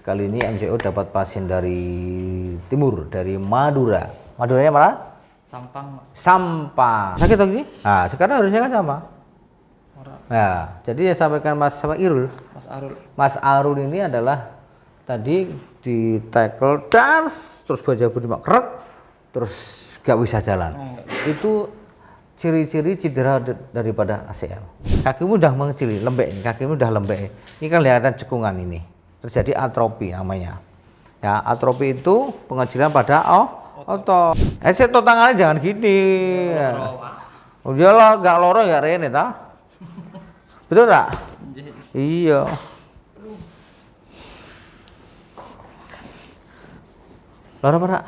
Kali ini MCO dapat pasien dari timur, dari Madura. Maduranya mana? Sampang. Sampang. Sakit atau gini? Nah, sekarang harusnya kan sama. Nah, jadi saya sampaikan Mas Irul. Mas Arul. Mas Arul ini adalah tadi di tackle terus baja budi krek, terus gak bisa jalan. Itu ciri-ciri cedera daripada ACL. Kakimu udah mengecil, lembek nih, kakimu udah lembek. Ini kan kelihatan cekungan ini. Terjadi atrofi namanya. Ya, atrofi itu pengecilan pada otot. Seto tangannya jangan gini. Oh iyalah, gak loro ya rene ta? Betul tak? Iya. Loro apa?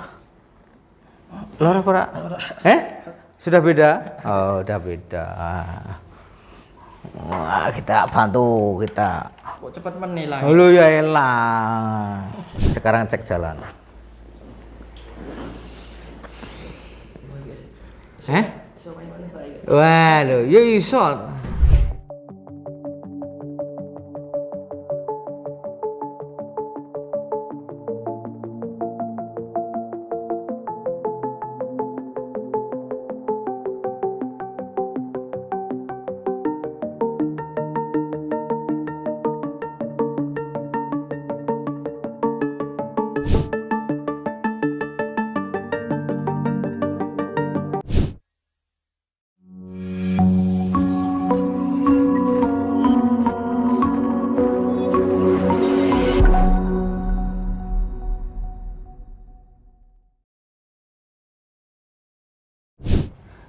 Loro apa? Sudah beda? Oh, udah beda. Wah, kita bantu kita. Kok cepat menilai? Halo ya elah. Sekarang cek jalan. Waduh, ya iso.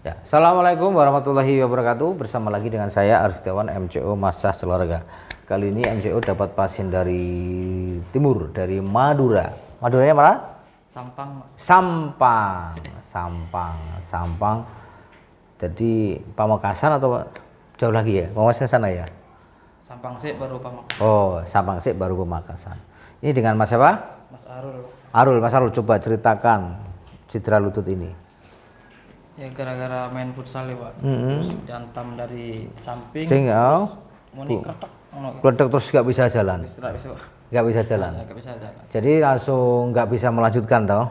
Ya, Assalamualaikum warahmatullahi wabarakatuh. Bersama lagi dengan saya Arif Setiawan, MCO Massage Keluarga. Kali ini MCO dapat pasien dari timur, dari Madura. Maduranya mana? Sampang. Sampang. Jadi Pamekasan atau jauh lagi ya? Pamekasan sana ya? Sampang sih baru Pamekasan. Oh, Sampang sih baru Pamekasan. Ini dengan Mas siapa? Mas Arul. Mas Arul, coba ceritakan cedera lutut ini. Ya gara-gara main futsal ya Pak. Terus diantam dari samping. Sehingga Mau diketok. Keledek terus nggak bisa jalan. Nggak bisa jalan. Nggak bisa jalan. Jadi langsung nggak bisa melanjutkan toh.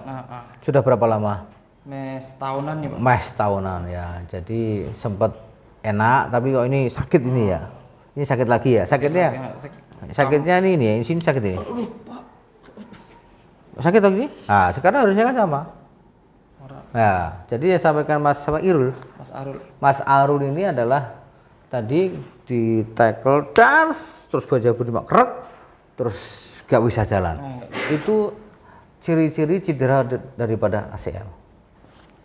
Sudah berapa lama? Mes tahunan nih Pak. Mes tahunan ya. Jadi sempat enak tapi kok ini sakit ini ya. Ini sakit lagi ya. Sakitnya ini sini sakit ini. Sakit atau gini? Nah, sekarang harusnya kan sama. Ya, jadi saya sampaikan Mas Irul. Mas Arul. Mas Arul ini adalah tadi di tackle terus baja budi krek, terus gak bisa jalan. Itu ciri-ciri cedera daripada ACL.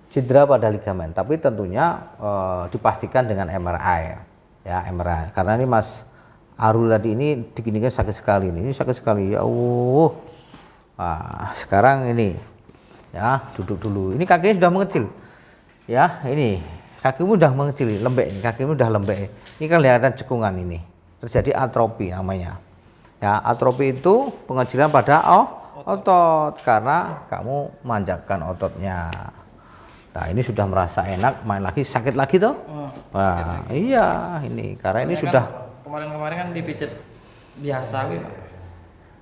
Cedera pada ligamen, tapi tentunya dipastikan dengan MRI ya, MRI. Karena ini Mas Arul tadi ini diginikan sakit sekali ini sakit sekali ya Allah. Nah, sekarang ini ya, duduk dulu. Ini kakinya sudah mengecil. Ya, ini kakimu udah mengecil, lembek. Kakimu udah lembek. Ini kan kelihatan cekungan ini. Terjadi atrofi namanya. Ya, atrofi itu pengecilan pada otot karena kamu manjakan ototnya. Nah, ini sudah merasa enak, main lagi sakit lagi toh? Nah, iya, ini karena ini sudah kemarin kan dipijat biasa Pak.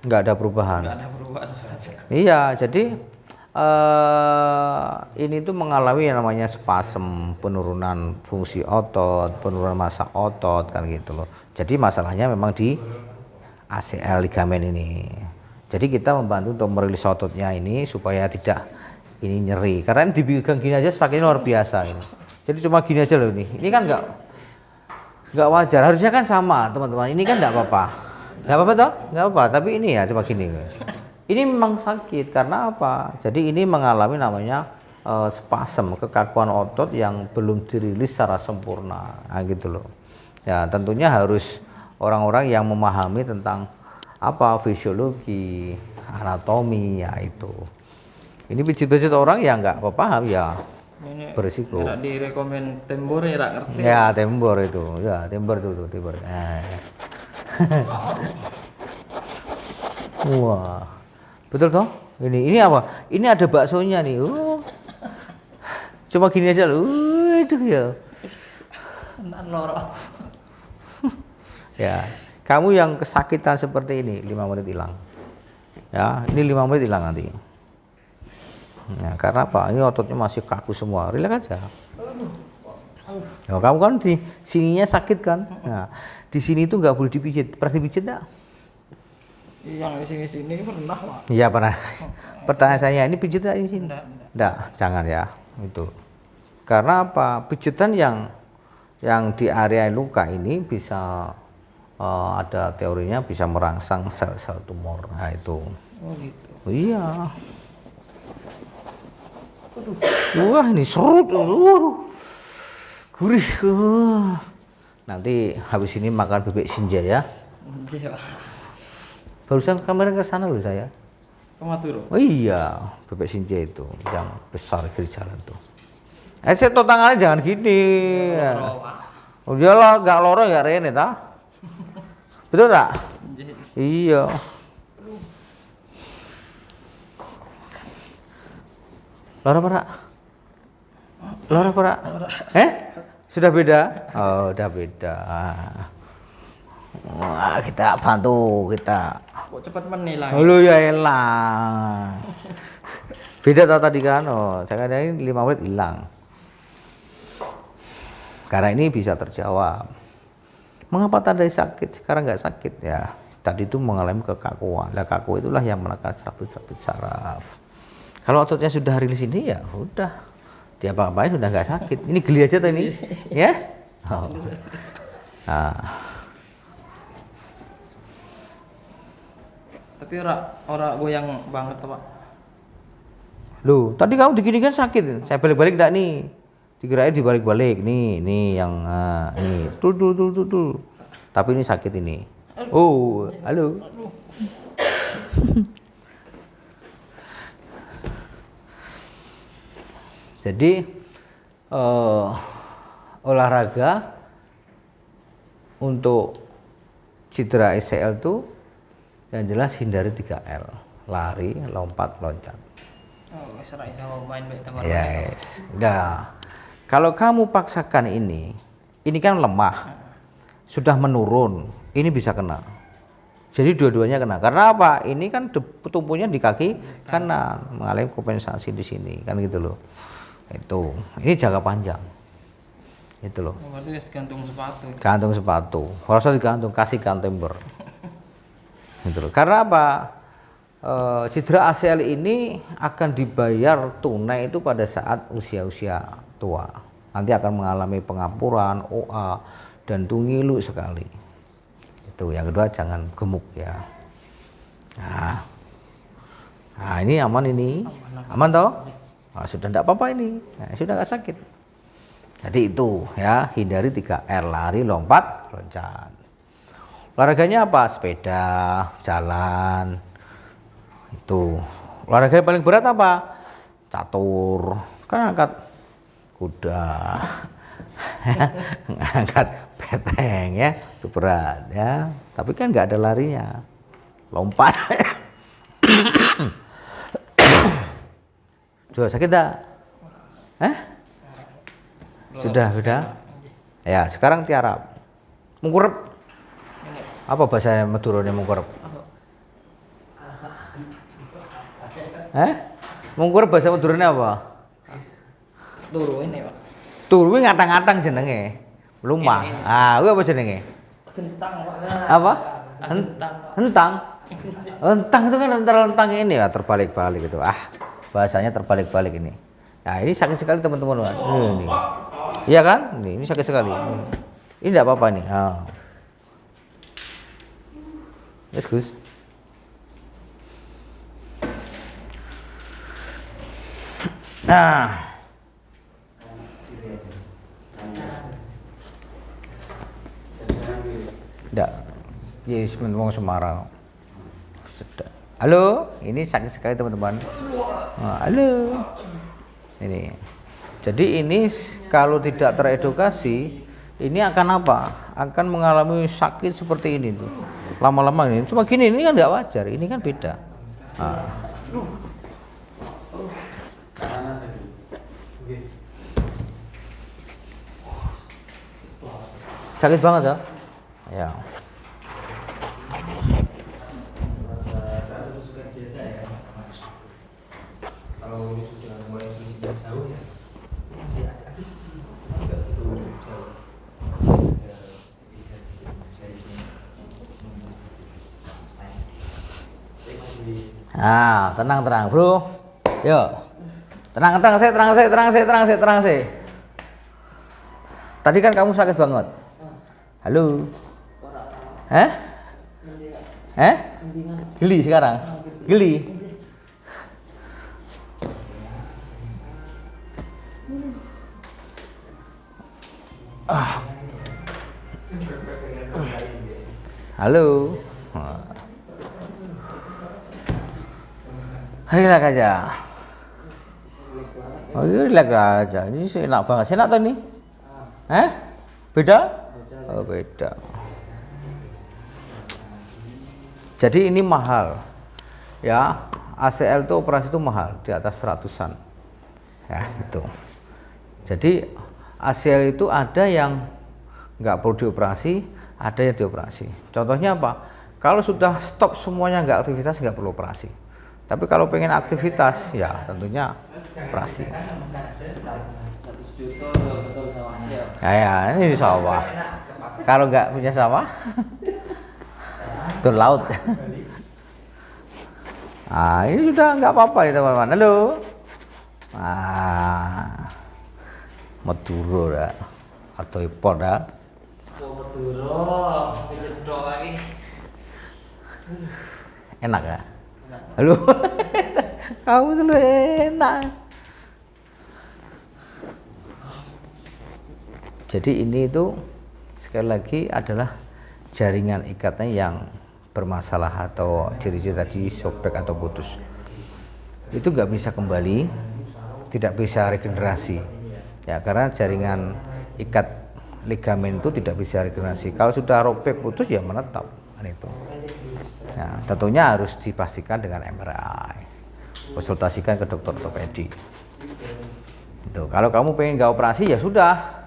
Nggak ada perubahan. Nggak ada perubahan. Iya, jadi ini tuh mengalami yang namanya spasem, penurunan fungsi otot, penurunan massa otot kan gitu loh. Jadi masalahnya memang di ACL ligamen ini. Jadi kita membantu untuk merilis ototnya ini supaya tidak ini nyeri. Karena ini dipegang gini aja sakitnya luar biasa ini. Jadi cuma gini aja loh ini. Ini kan nggak wajar. Harusnya kan sama teman-teman. Ini kan nggak apa-apa. Nggak apa-apa toh? Nggak apa-apa. Tapi ini ya cuma gini. Ini memang sakit karena apa? Jadi ini mengalami namanya spasem, kekakuan otot yang belum dirilis secara sempurna, nah, gitu loh. Ya tentunya harus orang-orang yang memahami tentang apa fisiologi, anatomi ya itu. Ini pijit-pijit orang yang nggak paham ya berisiko. Tidak direkomend tembor ya ngerti. Ya tembor itu, ya tembor itu tembor. Wah. Betul toh? Ini apa? Ini ada baksonya nih. Cuma gini aja loh. Itu ya. Ya, kamu yang kesakitan seperti ini 5 menit hilang. Ya, ini 5 menit hilang nanti. Nah, karena apa? Ini ototnya masih kaku semua. Relax aja. Ya, kamu kan di sininya sakit kan? Nah, di sini itu nggak boleh dipijit. Pernah dipijit nggak? Yang di sini pernah, Pak. Iya pernah. Pertanyaan saya, ini pijit nggak di sini? Enggak. Jangan ya. Itu. Karena apa? Pijitan yang di area luka ini bisa ada teorinya bisa merangsang sel-sel tumor. Nah itu. Oh gitu. Oh, iya. Wah ini serut. Gurih. Nanti habis ini makan bebek sinja ya. Iya. Barusan kemarin ke sana loh saya. Ke Madura. Oh iya, bebek sinja itu yang besar kiri jalan tuh. Saya tuh tangannya jangan gini. Oh iyalah, gak loro ya Rene ta? Betul tak? Iya. Loro Pak? Loro Pak? Sudah beda? Oh, udah beda. Wah, kita bantu kita. Kok cepat menilai? Halo ya elah. Beda tadi kan? Oh, jangan ini 5 menit hilang. Karena ini bisa terjawab. Mengapa tadi sakit sekarang nggak sakit ya? Tadi itu mengalami kekakuan. Nah, kaku itulah yang menekan serabut-serabut saraf. Kalau ototnya sudah rilis ini ya udah. Dia apa-apain sudah nggak sakit. Ini geli aja tuh ini, ya? Oh. Nah. Tapi ora goyang banget, Pak. Loh, tadi kamu diginikan sakit. Saya balik-balik enggak nih? Dikirain dibalik-balik. Nih yang ini. Tuh. Tapi ini sakit ini. Oh, halo. Jadi olahraga untuk cedera ACL tuh yang jelas hindari 3L. Lari, lompat, loncat. Oh, serai sama main baik tambah. Yes. Udah. Kalau kamu paksakan ini kan lemah. Sudah menurun, ini bisa kena. Jadi dua-duanya kena. Karena apa? Ini kan tumpunya di kaki kanan, mengalami kompensasi di sini, kan gitu loh. Itu. Ini jangka panjang. Itu loh. Berarti gantung sepatu. Gantung sepatu. Kalau usah digantung, kasih kantember. Gitu loh. Karena apa? Cedera ACL ini akan dibayar tunai itu pada saat usia-usia tua. Nanti akan mengalami pengapuran, OA, dan ngilu sekali. Itu. Yang kedua jangan gemuk ya. Nah ini aman ini. Aman toh? Nah, sudah tidak apa-apa ini. Nah, sudah nggak sakit. Jadi itu ya, hindari 3R, lari, lompat, loncat. Olahraganya apa? Sepeda, jalan. Itu. Olahraga yang paling berat apa? Catur. Kan angkat kuda. Angkat beteng ya. Itu berat ya. Tapi kan nggak ada larinya. Lompat. Coba sakit tak? Sudah. Ya, sekarang tiarap. Mengkurep. Apa bahasa Maduranya mengkurep? Mengkurep bahasa Maduranya apa? Turu ini, Pak. Turu ngatang-ngatang jenenge. Lumah. Kuwi apa jenenge? Gentang, Pak. Apa? Hentang. Hentang itu kan antara lentang ini ya, terbalik-balik gitu. Bahasanya terbalik-balik ini. Nah, ini sakit sekali teman-teman. Ini. Iya kan? Ini sakit sekali. Ini enggak apa-apa nih. Yes, Gus. Nah. Enggak. Yes, ngomong Semarang. Halo, ini sakit sekali teman-teman. Halo. Ini. Jadi ini kalau tidak teredukasi, ini akan apa? Akan mengalami sakit seperti ini tuh. Lama-lama ini. Cuma gini, ini kan nggak wajar. Ini kan beda. Sakit banget ya? Ya. kalau ini sudah mulai selisihnya jauh ya masih ada sih nggak terlalu jauh ya, dari sini tenang bro, yuk tenang sih. Tadi kan kamu sakit banget. Halo. Geli sekarang? Geli? Halo. Relax aja. Oh iya, relax aja. Ini enak banget. Enak tuh nih? Beda? Oh beda. Jadi ini mahal. Ya, ACL itu operasi itu mahal, di atas 100-an. Ya, itu. Jadi ACL itu ada yang nggak perlu dioperasi, ada yang dioperasi. Contohnya apa? Kalau sudah stop semuanya nggak aktivitas, nggak perlu operasi. Tapi kalau pengen aktivitas, ya tentunya operasi. Ya, ini sawah. Kalau nggak punya sawah, tur laut. Nah, ini sudah nggak apa-apa ya teman-teman. Halo. Madura dah atau impor dah. Madura, sejedok lagi. Enak ya? Halo. Kamu selalu enak. Jadi ini itu sekali lagi adalah jaringan ikatnya yang bermasalah atau ciri-ciri tadi sobek atau putus. Itu nggak bisa kembali, tidak bisa regenerasi. Ya, karena jaringan ikat ligamen itu tidak bisa regenerasi. Kalau sudah robek putus ya menetap. Itu. Nah, tentunya harus dipastikan dengan MRI. Konsultasikan ke dokter ortopedi. Itu. Kalau kamu pengen nggak operasi ya sudah.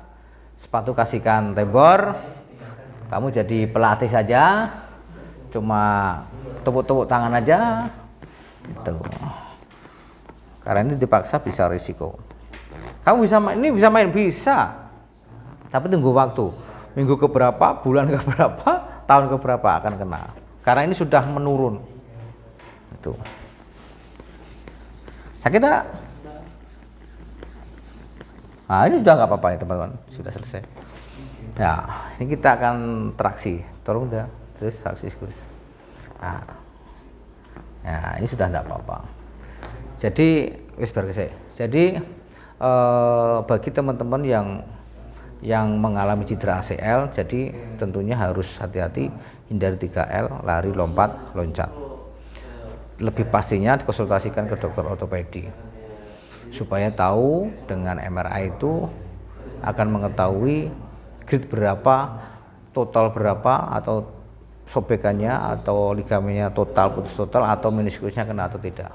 Sepatu kasihkan tembor. Kamu jadi pelatih saja. Cuma tepuk-tepuk tangan aja. Itu. Karena ini dipaksa bisa risiko. Kamu bisa main, ini bisa main bisa. Tapi tunggu waktu. Minggu keberapa, bulan keberapa, tahun keberapa akan kena. Karena ini sudah menurun. Itu. Sakit tak? Nah, ini sudah nggak apa-apa ya teman-teman, sudah selesai. Ya, ini kita akan traksi, tolong udah, terus traksi terus. Nah, ya ini sudah nggak apa-apa. Jadi, Jadi bagi teman-teman yang mengalami cedera ACL, jadi tentunya harus hati-hati, hindari 3L, lari, lompat, loncat. Lebih pastinya dikonsultasikan ke dokter ortopedi supaya tahu dengan MRI itu akan mengetahui grade berapa, total berapa, atau sobekannya atau ligamennya total, putus total, atau meniskusnya kena atau tidak.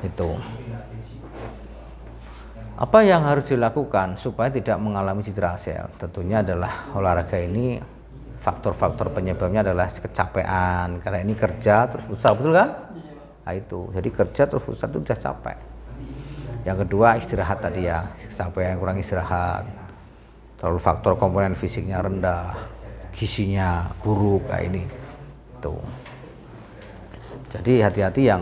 Itu. Apa yang harus dilakukan supaya tidak mengalami cedera ACL? Tentunya adalah olahraga ini faktor-faktor penyebabnya adalah kecapean, karena ini kerja terus futsal, betul kan? Nah itu, jadi kerja terus futsal itu sudah capek. Yang kedua istirahat tadi ya, kecapean, kurang istirahat, terlalu faktor komponen fisiknya rendah, gizinya buruk, kayak ini. Tuh. Jadi hati-hati yang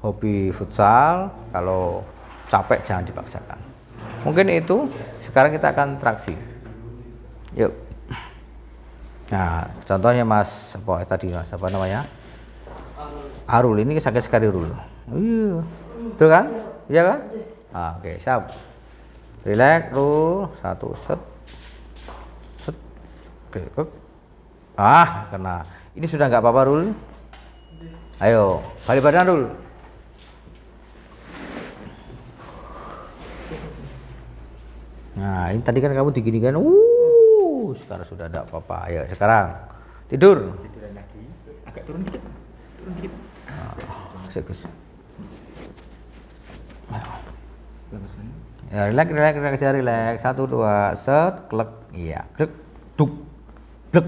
hobi futsal, kalau capek jangan dipaksakan. Mungkin itu. Sekarang kita akan traksi. Yuk. Nah, contohnya Mas apa tadi Mas apa namanya? Arul, ini sakit sekali Rul. Iya. Betul kan? Iya kan? Oke, siap. Relax Rul, satu set. Set. Oke, kena. Ini sudah nggak apa-apa Rul. Ayo, balik badan Rul. Nah, ini tadi kan kamu digini-gini, sekarang sudah ada apa-apa. Ayo, sekarang tidur. Tiduran lagi, agak turun dikit. Bagus. Bagusan. Ya, relax. 1, 2, set, klek. Iya, klek, duk, klek.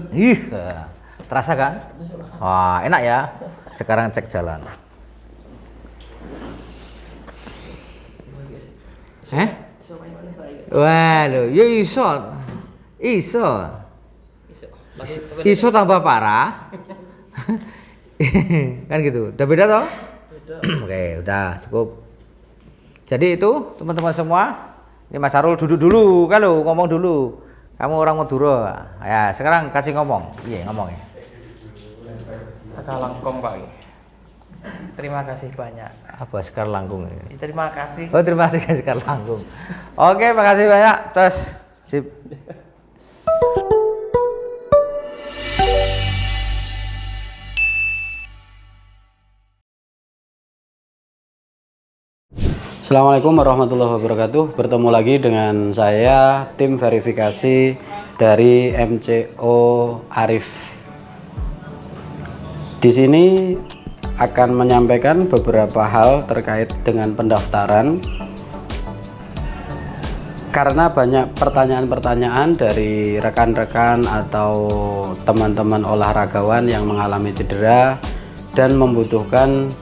Terasa kan? Wah, enak ya. Sekarang cek jalan. Iso main mana lagi? Wah, lho, ya iso. Iso. Iso tambah parah. Kan gitu. Udah beda toh? Beda. Oke, udah cukup. Jadi itu teman-teman semua, ini Mas Sarul duduk dulu, kalau ngomong dulu. Kamu orang Madura. Ya, sekarang kasih ngomong. Iya, ngomong ya. Sekar Langkung Pak. Terima kasih banyak. Apa Sekar Langkung ini? Terima kasih. Oh, terima kasih Sekar Langkung. Oke, makasih banyak. Terus, sip. Assalamualaikum warahmatullahi wabarakatuh. Bertemu lagi dengan saya, tim verifikasi dari MCO Arif. Di sini akan menyampaikan beberapa hal terkait dengan pendaftaran. Karena banyak pertanyaan-pertanyaan dari rekan-rekan atau teman-teman olahragawan yang mengalami cedera dan membutuhkan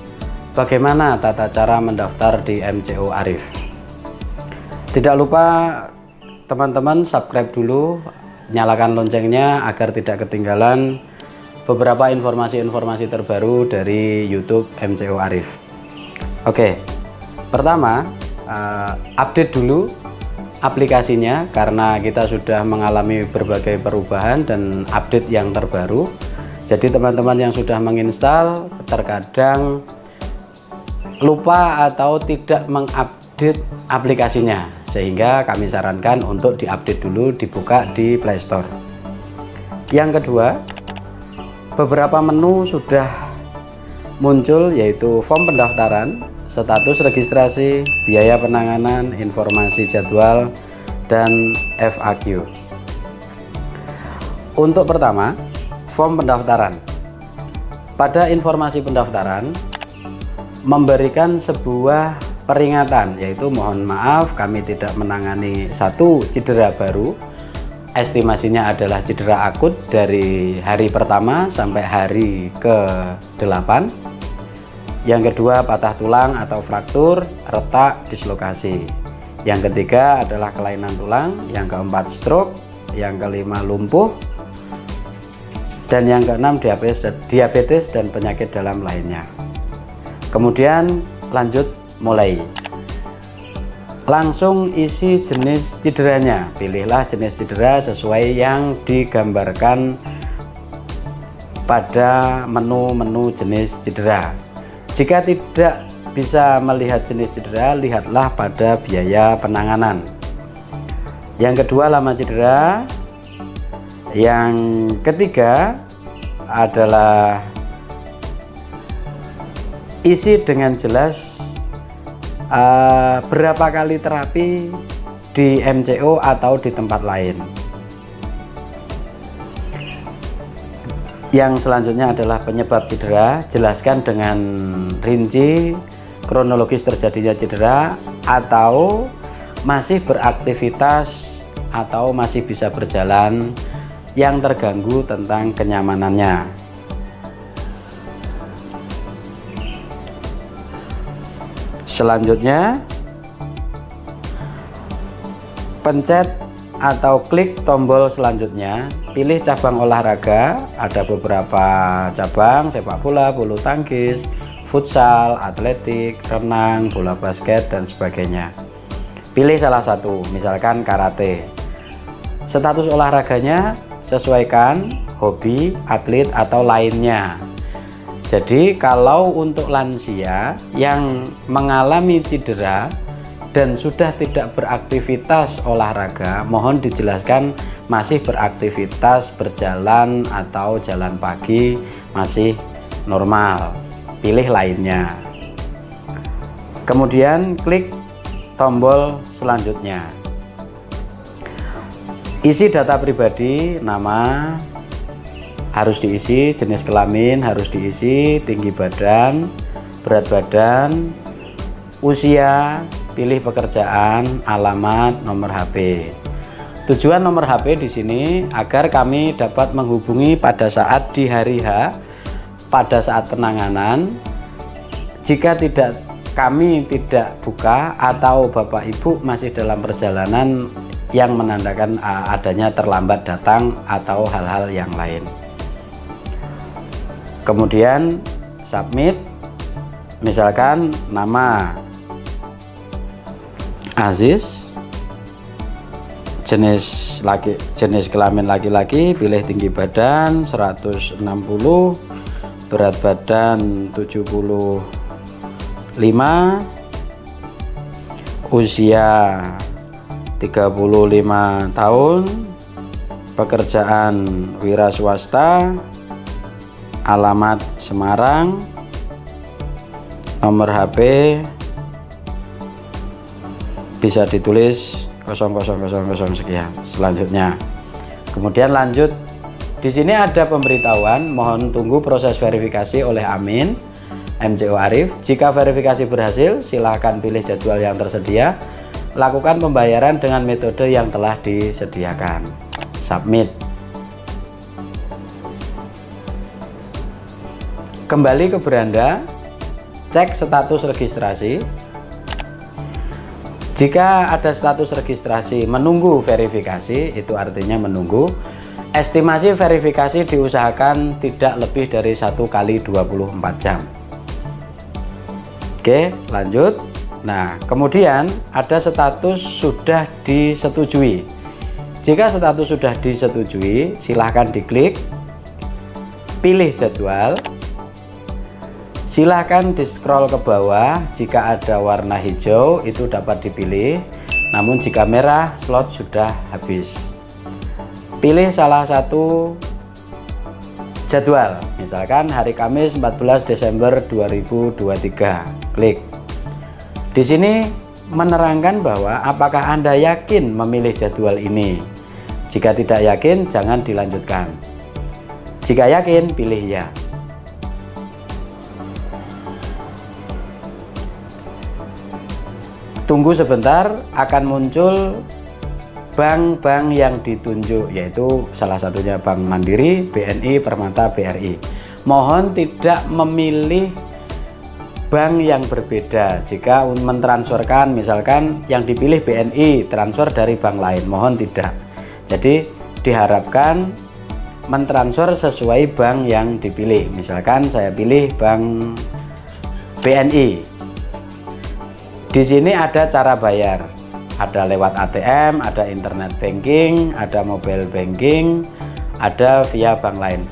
bagaimana tata cara mendaftar di MCO Arif. Tidak lupa teman-teman subscribe dulu, nyalakan loncengnya agar tidak ketinggalan beberapa informasi-informasi terbaru dari YouTube MCO Arif. Oke, pertama update dulu aplikasinya karena kita sudah mengalami berbagai perubahan dan update yang terbaru. Jadi teman-teman yang sudah menginstal terkadang lupa atau tidak mengupdate aplikasinya, sehingga kami sarankan untuk diupdate dulu, dibuka di Play Store. Yang kedua, beberapa menu sudah muncul, yaitu form pendaftaran, status registrasi, biaya penanganan, informasi jadwal, dan FAQ. Untuk pertama, form pendaftaran. Pada informasi pendaftaran memberikan sebuah peringatan, yaitu mohon maaf kami tidak menangani satu cedera baru, estimasinya adalah cedera akut dari hari pertama sampai hari ke-8. Yang kedua patah tulang atau fraktur, retak, dislokasi. Yang ketiga adalah kelainan tulang. Yang keempat stroke. Yang kelima lumpuh. Dan yang keenam diabetes dan penyakit dalam lainnya. Kemudian lanjut mulai. Langsung isi jenis cederanya. Pilihlah jenis cedera sesuai yang digambarkan pada menu-menu jenis cedera. Jika tidak bisa melihat jenis cedera, lihatlah pada biaya penanganan. Yang kedua lama cedera. Yang ketiga adalah isi dengan jelas berapa kali terapi di MCO atau di tempat lain. Yang selanjutnya adalah penyebab cedera, jelaskan dengan rinci kronologis terjadinya cedera atau masih beraktivitas atau masih bisa berjalan, yang terganggu tentang kenyamanannya. Selanjutnya, pencet atau klik tombol selanjutnya, pilih cabang olahraga. Ada beberapa cabang: sepak bola, bulu tangkis, futsal, atletik, renang, bola basket, dan sebagainya. Pilih salah satu, misalkan karate. Status olahraganya sesuaikan hobi, atlet, atau lainnya. Jadi kalau untuk lansia yang mengalami cedera dan sudah tidak beraktivitas olahraga, mohon dijelaskan masih beraktivitas berjalan atau jalan pagi masih normal. Pilih lainnya. Kemudian klik tombol selanjutnya. Isi data pribadi, nama harus diisi, jenis kelamin harus diisi, tinggi badan, berat badan, usia, pilih pekerjaan, alamat, nomor HP. Tujuan nomor HP di sini agar kami dapat menghubungi pada saat di hari H, pada saat penanganan. Jika tidak kami tidak buka atau Bapak Ibu masih dalam perjalanan yang menandakan adanya terlambat datang atau hal-hal yang lain. Kemudian submit, misalkan nama Aziz, jenis kelamin laki-laki, pilih tinggi badan 160, berat badan 75, usia 35 tahun, pekerjaan wira swasta, alamat Semarang, nomor HP bisa ditulis 0000 sekian. Selanjutnya, kemudian lanjut. Di sini ada pemberitahuan, mohon tunggu proses verifikasi oleh Amin MCO Arif. Jika verifikasi berhasil, silakan pilih jadwal yang tersedia. Lakukan pembayaran dengan metode yang telah disediakan. Submit. Kembali ke beranda, cek status registrasi. Jika ada status registrasi menunggu verifikasi, itu artinya menunggu. Estimasi verifikasi diusahakan tidak lebih dari 1 kali 24 jam. Oke, lanjut. Nah, kemudian ada status sudah disetujui. Jika status sudah disetujui, silahkan diklik, pilih jadwal. Silahkan di scroll ke bawah, jika ada warna hijau itu dapat dipilih, namun jika merah slot sudah habis. Pilih salah satu jadwal, misalkan hari Kamis 14 Desember 2023, klik. Di sini menerangkan bahwa apakah Anda yakin memilih jadwal ini. Jika tidak yakin, jangan dilanjutkan. Jika yakin, pilih ya. Tunggu sebentar, akan muncul bank-bank yang ditunjuk, yaitu salah satunya Bank Mandiri, BNI, Permata, BRI. Mohon tidak memilih bank yang berbeda. Jika mentransferkan, misalkan yang dipilih BNI, transfer dari bank lain, mohon tidak. Jadi diharapkan mentransfer sesuai bank yang dipilih. Misalkan saya pilih bank BNI. Di sini ada cara bayar, ada lewat ATM, ada internet banking, ada mobile banking, ada via bank lain.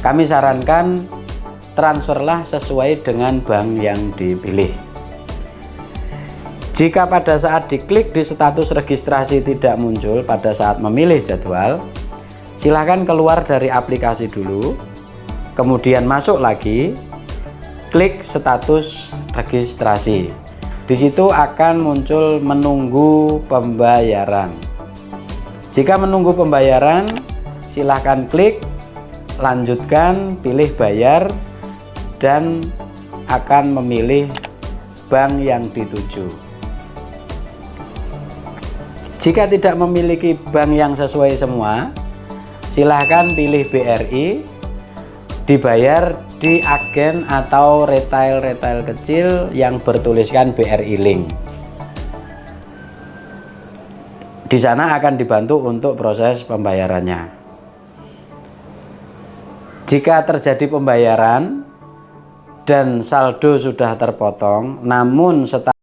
Kami sarankan transferlah sesuai dengan bank yang dipilih. Jika pada saat diklik di status registrasi tidak muncul pada saat memilih jadwal, silahkan keluar dari aplikasi dulu, kemudian masuk lagi, klik status registrasi. Di situ akan muncul menunggu pembayaran. Jika menunggu pembayaran, silahkan klik, lanjutkan, pilih bayar, dan akan memilih bank yang dituju. Jika tidak memiliki bank yang sesuai semua, silahkan pilih BRI, dibayar di agen atau retail kecil yang bertuliskan BRI Link. Di sana akan dibantu untuk proses pembayarannya. Jika terjadi pembayaran dan saldo sudah terpotong, namun setelah